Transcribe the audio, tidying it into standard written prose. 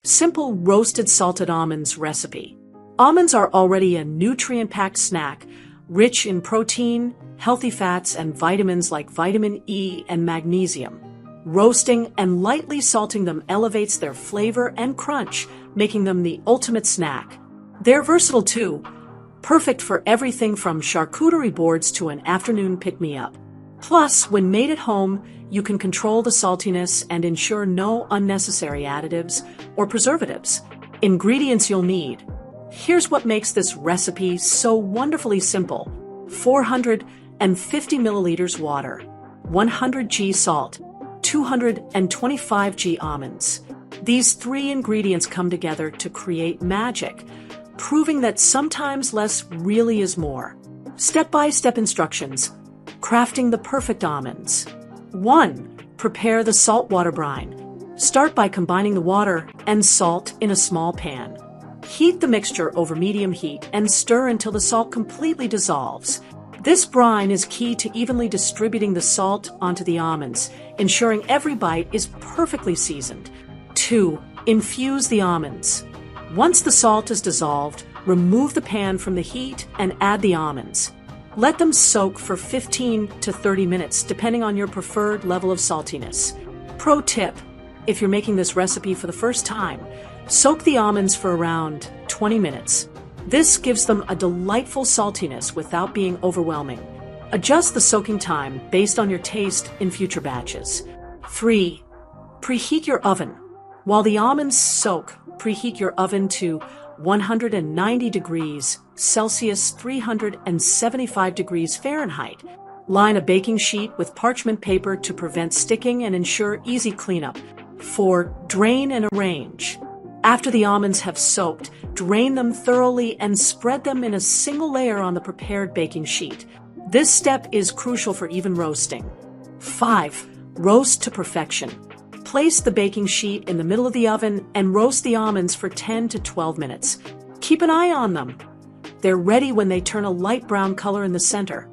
Simple Roasted Salted Almonds recipe. Almonds are already a nutrient-packed snack, rich in protein, healthy fats, and vitamins like vitamin E and magnesium. Roasting and lightly salting them elevates their flavor and crunch, making them the ultimate snack. They're versatile too, perfect for everything from charcuterie boards to an afternoon pick-me-up. Plus, when made at home, you can control the saltiness and ensure no unnecessary additives or preservatives. Ingredients you'll need. Here's what makes this recipe so wonderfully simple. 450 milliliters water, 100 g salt, 225 g almonds. These three ingredients come together to create magic, proving that sometimes less really is more. Step-by-step instructions. Crafting the perfect almonds. 1. Prepare the saltwater brine. Start by combining the water and salt in a small pan. Heat the mixture over medium heat and stir until the salt completely dissolves. This brine is key to evenly distributing the salt onto the almonds, ensuring every bite is perfectly seasoned. 2. Infuse the almonds. Once the salt is dissolved, remove the pan from the heat and add the almonds. Let them soak for 15 to 30 minutes, depending on your preferred level of saltiness. Pro tip: if you're making this recipe for the first time, soak the almonds for around 20 minutes. This gives them a delightful saltiness without being overwhelming. Adjust the soaking time based on your taste in future batches. 3. Preheat your oven. While the almonds soak, preheat your oven to 190 degrees Celsius, 375 degrees Fahrenheit. Line a baking sheet with parchment paper to prevent sticking and ensure easy cleanup. 4. Drain and arrange. After the almonds have soaked, drain them thoroughly and spread them in a single layer on the prepared baking sheet. This step is crucial for even roasting. 5. Roast to perfection. Place the baking sheet in the middle of the oven and roast the almonds for 10 to 12 minutes. Keep an eye on them. They're ready when they turn a light brown color in the center.